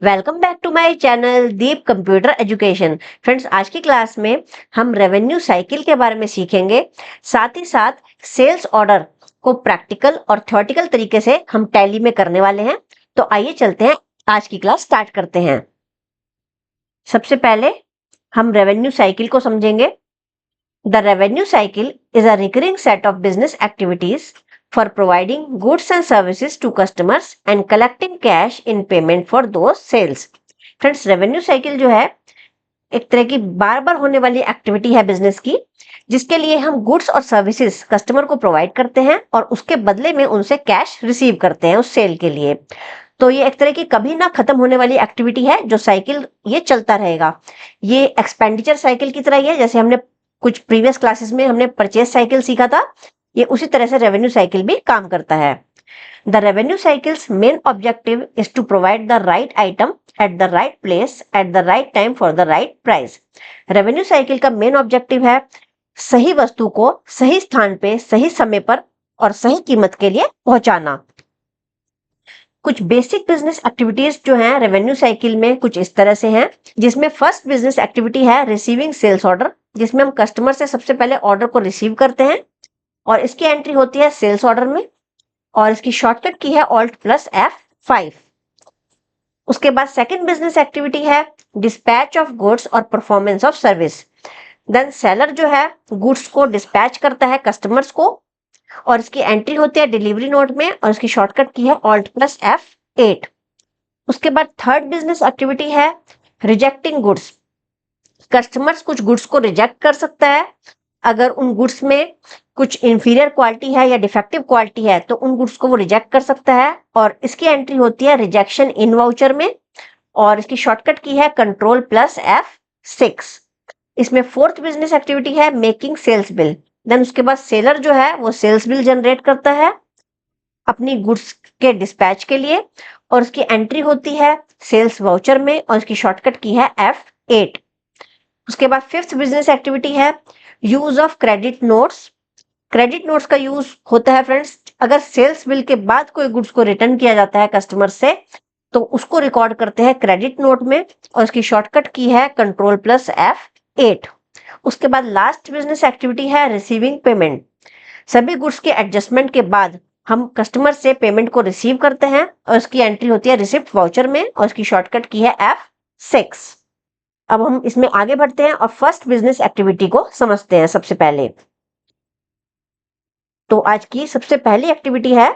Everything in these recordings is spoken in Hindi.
Welcome back to my channel Deep computer education. Friends, आज की क्लास में हम रेवेन्यू साइकिल के बारे में सीखेंगे। साथ ही साथ सेल्स ऑर्डर को प्रैक्टिकल और थ्योरेटिकल तरीके से हम टैली में करने वाले हैं। तो आइए चलते हैं, आज की क्लास स्टार्ट करते हैं। सबसे पहले हम रेवेन्यू साइकिल को समझेंगे। The revenue cycle is a recurring set of business activities for providing goods and services to customers and collecting cash in payment for those sales. Friends, revenue cycle जो है एक तरह की बार बार होने वाली एक्टिविटी है बिजनेस की, जिसके लिए हम गुड्स और सर्विसेज कस्टमर को प्रोवाइड करते हैं और उसके बदले में उनसे कैश रिसीव करते हैं उस सेल के लिए। तो ये एक तरह की कभी ना खत्म होने वाली एक्टिविटी है, जो साइकिल ये चलता रहेगा। ये एक्सपेंडिचर साइकिल की तरह ही है, जैसे हमने कुछ प्रीवियस क्लासेस में हमने परचेज साइकिल सीखा था। ये उसी तरह से रेवेन्यू साइकिल भी काम करता है। The revenue cycles main objective is to provide the right item at the right place at the right time for the right price. Revenue cycle का मेन ऑब्जेक्टिव है सही वस्तु को सही स्थान पे सही समय पर और सही कीमत के लिए पहुंचाना। कुछ बेसिक बिजनेस एक्टिविटीज जो हैं रेवेन्यू साइकिल में कुछ इस तरह से हैं, जिसमें फर्स्ट बिजनेस एक्टिविटी है रिसीविंग सेल्स ऑर्डर, जिसमें हम कस्टमर से सबसे पहले ऑर्डर को रिसीव करते हैं और इसकी एंट्री होती है सेल्स ऑर्डर में और इसकी शॉर्टकट की है ऑल्ट प्लस F5। उसके बाद सेकंड बिजनेस एक्टिविटी है डिस्पैच ऑफ गुड्स और performance of service. Then seller जो है गुड्स को डिस्पैच करता है कस्टमर्स को और इसकी एंट्री होती है डिलीवरी नोट में और इसकी शॉर्टकट की है ऑल्ट प्लस F8। उसके बाद थर्ड बिजनेस एक्टिविटी है रिजेक्टिंग गुड्स। कस्टमर्स कुछ गुड्स को रिजेक्ट कर सकता है। अगर उन गुड्स में कुछ इंफीरियर क्वालिटी है या डिफेक्टिव क्वालिटी है तो उन गुड्स को वो रिजेक्ट कर सकता है और इसकी एंट्री होती है रिजेक्शन इन वाउचर में और इसकी शॉर्टकट की है कंट्रोल प्लस F6। इसमें फोर्थ बिजनेस एक्टिविटी है मेकिंग सेल्स बिल। देन उसके बाद सेलर जो है वो सेल्स बिल जनरेट करता है अपनी गुड्स के डिस्पैच के लिए और उसकी एंट्री होती है सेल्स वाउचर में और इसकी शॉर्टकट की है F8। उसके बाद फिफ्थ बिजनेस एक्टिविटी है use of credit notes. Credit notes का यूज होता है फ्रेंड्स, अगर सेल्स बिल के बाद कोई गुड्स को रिटर्न किया जाता है कस्टमर से तो उसको रिकॉर्ड करते हैं क्रेडिट नोट में और इसकी शॉर्टकट की है कंट्रोल प्लस F8। उसके बाद लास्ट बिजनेस एक्टिविटी है रिसीविंग पेमेंट। सभी गुड्स के एडजस्टमेंट के बाद हम कस्टमर से पेमेंट को रिसीव करते हैं और इसकी एंट्री होती है रिसिप्ट वाउचर में और इसकी शॉर्टकट की है F6। अब हम इसमें आगे बढ़ते हैं और फर्स्ट बिजनेस एक्टिविटी को समझते हैं सबसे पहले। तो आज की सबसे पहली एक्टिविटी है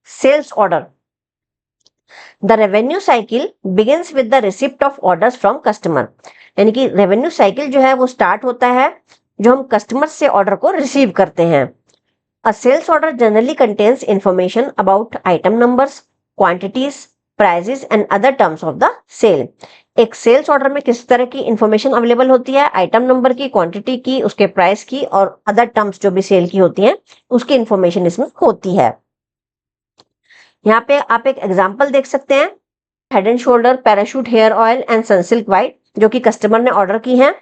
sales order. The revenue cycle begins with the receipt of orders from customer. यानी कि रेवेन्यू साइकिल जो है वो स्टार्ट होता है जो हम कस्टमर से ऑर्डर को रिसीव करते हैं। A sales order generally contains information about item numbers, quantities, prices and other terms of the sale. एक सेल्स ऑर्डर में किस तरह की इंफॉर्मेशन अवेलेबल होती है, आइटम नंबर की, क्वांटिटी की, उसके प्राइस की और अदर टर्म्स जो भी सेल की होती हैं उसकी इंफॉर्मेशन इसमें होती है। यहाँ पे आप एक एग्जांपल देख सकते हैं, Head and Shoulder, Parachute hair oil and Sunsilk white, जो कि कस्टमर ने ऑर्डर की हैं।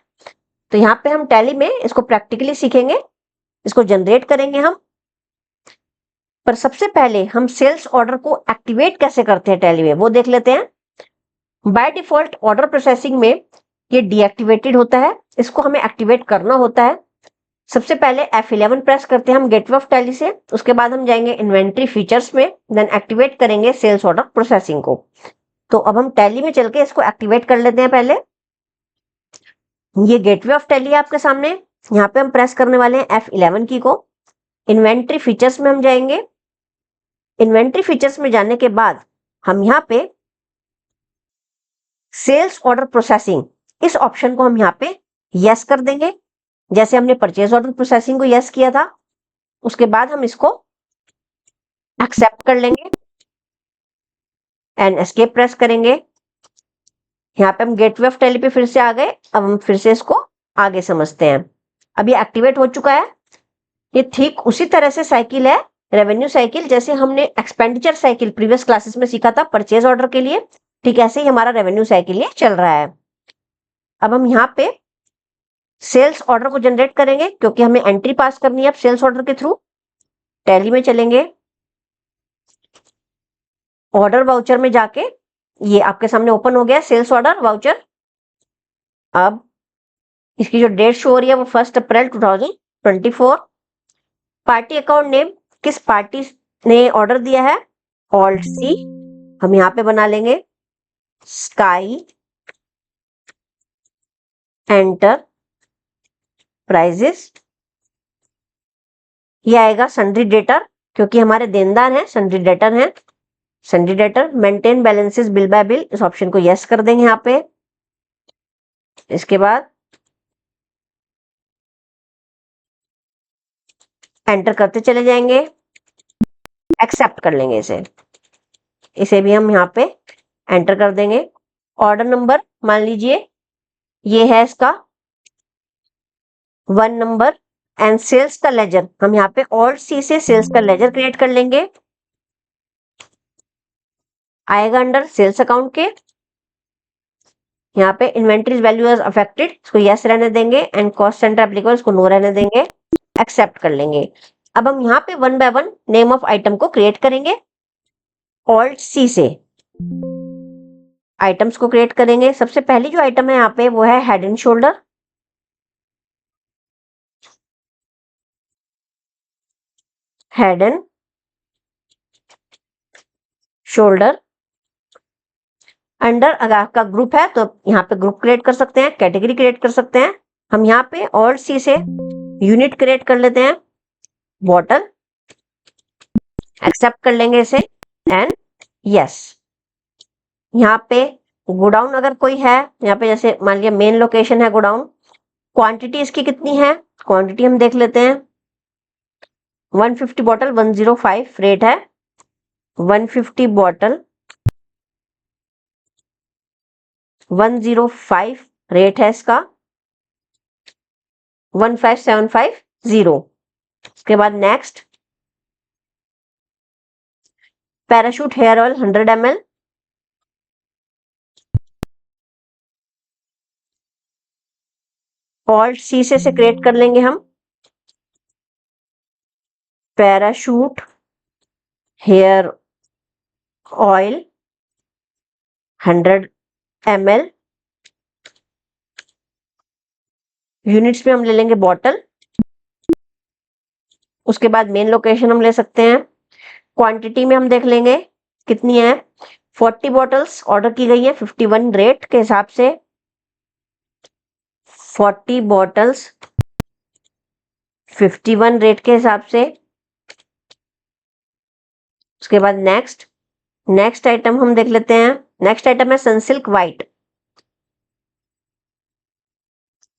तो यहाँ पे हम टैली में इसको प्रैक्टिकली सीखेंगे, इसको जनरेट करेंगे हम। पर सबसे पहले हम सेल्स ऑर्डर को एक्टिवेट कैसे करते हैं टैली में वो देख लेते हैं। बाय डिफॉल्ट ऑर्डर प्रोसेसिंग में ये डीएक्टिवेटेड होता है, इसको हमें एक्टिवेट करना होता है। सबसे पहले F11 प्रेस करते हैं हम गेटवे ऑफ टैली से। उसके बाद हम जाएंगे इन्वेंट्री फीचर्स में, देन एक्टिवेट करेंगे सेल्स ऑर्डर प्रोसेसिंग को। तो अब हम टैली में चल के इसको एक्टिवेट कर लेते हैं। पहले ये गेटवे ऑफ टैली है आपके सामने, यहाँ पे हम प्रेस करने वाले हैं F11 की को। इन्वेंट्री फीचर्स में हम जाएंगे। इन्वेंट्री फीचर्स में जाने के बाद हम यहाँ पे सेल्स ऑर्डर प्रोसेसिंग इस ऑप्शन को हम यहाँ पे यस कर देंगे, जैसे हमने परचेज ऑर्डर प्रोसेसिंग को यस किया था। उसके बाद हम इसको एक्सेप्ट कर लेंगे एंड एस्केप प्रेस करेंगे। यहाँ पे हम गेटवे ऑफ टैली पे फिर से आ गए। अब हम फिर से इसको आगे समझते हैं। अब ये एक्टिवेट हो चुका है। ये ठीक उसी तरह से साइकिल है रेवेन्यू साइकिल, जैसे हमने एक्सपेंडिचर साइकिल प्रीवियस क्लासेस में सीखा था परचेज ऑर्डर के लिए, ठीक ऐसे ही हमारा रेवेन्यू साइकिल ये चल रहा है। अब हम यहाँ पे सेल्स ऑर्डर को जनरेट करेंगे क्योंकि हमें एंट्री पास करनी है अब सेल्स ऑर्डर के थ्रू। टैली में चलेंगे, ऑर्डर वाउचर में जाके ये आपके सामने ओपन हो गया सेल्स ऑर्डर वाउचर। अब इसकी जो डेट शो हो रही है वो 1 अप्रैल 2024। पार्टी अकाउंट नेम, किस पार्टी ने ऑर्डर दिया है, ऑल्ट सी। हम यहाँ पे बना लेंगे स्काई एंटर प्राइजेस। ये आएगा सन्ड्री डेटर, क्योंकि हमारे देनदार हैं सन्ड्री डेटर हैं। Sundry debtor maintain balances bill bye bill, इस ऑप्शन को यस कर देंगे यहाँ पे। इसके बाद एंटर करते चले जाएंगे, एक्सेप्ट कर लेंगे इसे। इसे भी हम यहाँ पे एंटर कर देंगे। ऑर्डर नंबर मान लीजिए ये है इसका 1 नंबर। एंड सेल्स का लेजर हम यहाँ पे ऑल्ट सी से सेल्स का लेजर क्रिएट कर लेंगे, आएगा अंडर सेल्स अकाउंट के। यहाँ पे इन्वेंट्रीज वैल्यू एज अफेक्टेड, इसको यस रहने देंगे। एंड कॉस्ट सेंटर एप्लीकेबल, इसको नो रहने देंगे, एक्सेप्ट कर लेंगे। अब हम यहाँ पे 1 बाय 1 नेम ऑफ आइटम को क्रिएट करेंगे। ऑल्ट सी से आइटम्स को क्रिएट करेंगे। सबसे पहली जो आइटम है यहाँ पे वो है head and shoulder. Head and shoulder under, अगर आपका ग्रुप है तो यहाँ पे ग्रुप क्रिएट कर सकते हैं, कैटेगरी क्रिएट कर सकते हैं। हम यहाँ पे ऑल्ट सी से यूनिट क्रिएट कर लेते हैं, बॉटल, एक्सेप्ट कर लेंगे इसे एंड यस। यहाँ पे गोडाउन अगर कोई है, यहाँ पे जैसे मान लिया मेन लोकेशन है गोडाउन, क्वांटिटी इसकी कितनी है, क्वांटिटी हम देख लेते हैं। 150 बॉटल 105 रेट है, 150 बॉटल 105 रेट है इसका, 15750। उसके बाद next Parachute hair oil 100 ml, alt C से क्रिएट कर लेंगे हम Parachute hair oil 100 ml। Units में हम ले लेंगे बॉटल। उसके बाद मेन लोकेशन हम ले सकते हैं, क्वांटिटी में हम देख लेंगे कितनी है। 40 बॉटल्स ऑर्डर की गई है 51 रेट के हिसाब से, 40 बॉटल्स 51 रेट के हिसाब से। उसके बाद नेक्स्ट आइटम हम देख लेते हैं। नेक्स्ट आइटम है Sunsilk white,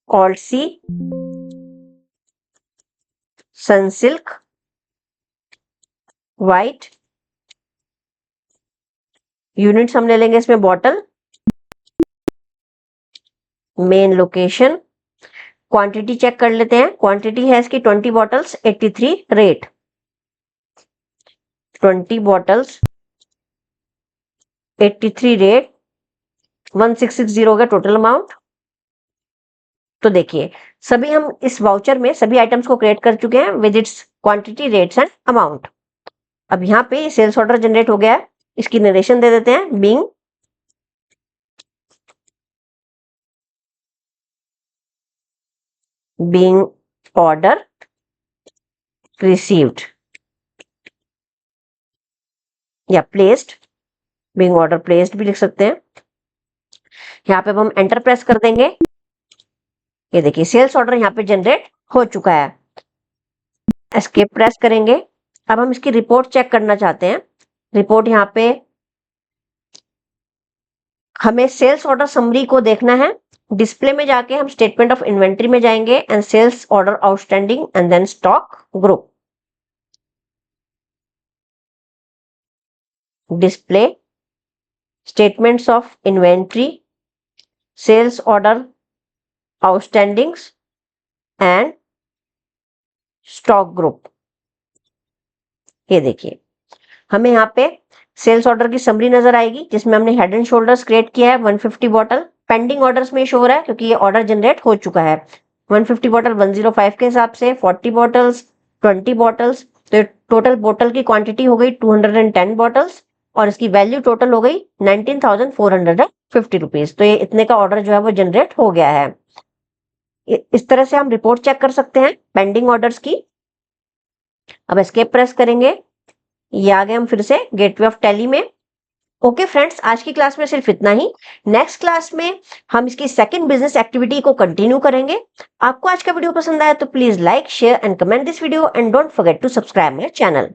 alt C Sunsilk white. Units हम ले लेंगे इसमें bottle, main location, quantity check कर लेते हैं। क्वांटिटी है इसकी 20 बॉटल्स 83 रेट, 20 बॉटल्स 83 रेट, 1660 हो गया टोटल अमाउंट। तो देखिए सभी हम इस वाउचर में सभी आइटम्स को क्रिएट कर चुके हैं with its quantity, rates and amount. अब यहाँ पे सेल्स ऑर्डर जनरेट हो गया है, इसकी नरेशन दे देते हैं। बीइंग ऑर्डर रिसीव्ड या प्लेस्ड, बीइंग ऑर्डर प्लेस्ड भी लिख सकते हैं। यहाँ पे अब हम एंटर प्रेस कर देंगे। ये देखिए सेल्स ऑर्डर यहाँ पे जनरेट हो चुका है। एस्केप प्रेस करेंगे। अब हम इसकी रिपोर्ट चेक करना चाहते हैं। रिपोर्ट यहाँ पे हमें सेल्स ऑर्डर समरी को देखना है। डिस्प्ले में जाके हम स्टेटमेंट ऑफ इन्वेंट्री में जाएंगे and sales order outstanding and then stock group. Display statements of inventory, sales order outstandings and stock group. ये देखिए हमें यहाँ पे सेल्स ऑर्डर की समरी नजर आएगी जिसमें हमने हेड एंड शोल्डर्स क्रिएट किया है 150 बॉटल। पेंडिंग ऑर्डर्स में शो हो रहा है क्योंकि ये ऑर्डर जनरेट हो चुका है। 150 बॉटल 105 के हिसाब से, 40 बॉटल्स 20 बॉटल्स, तो टोटल बोतल की क्वांटिटी हो गई 210 बॉटल्स और इसकी वैल्यू टोटल हो गई 19,450 रुपीज। तो ये इतने का ऑर्डर जो है वो जनरेट हो गया है। इस तरह से हम रिपोर्ट चेक कर सकते हैं पेंडिंग ऑर्डर्स की। अब एस्केप प्रेस करेंगे, ये आ गए हम फिर से गेटवे ऑफ टैली में। ओके फ्रेंड्स, आज की क्लास में सिर्फ इतना ही। नेक्स्ट क्लास में हम इसकी सेकंड बिजनेस एक्टिविटी को कंटिन्यू करेंगे। आपको आज का वीडियो पसंद आया तो please like, share and comment this video and don't forget to subscribe my channel.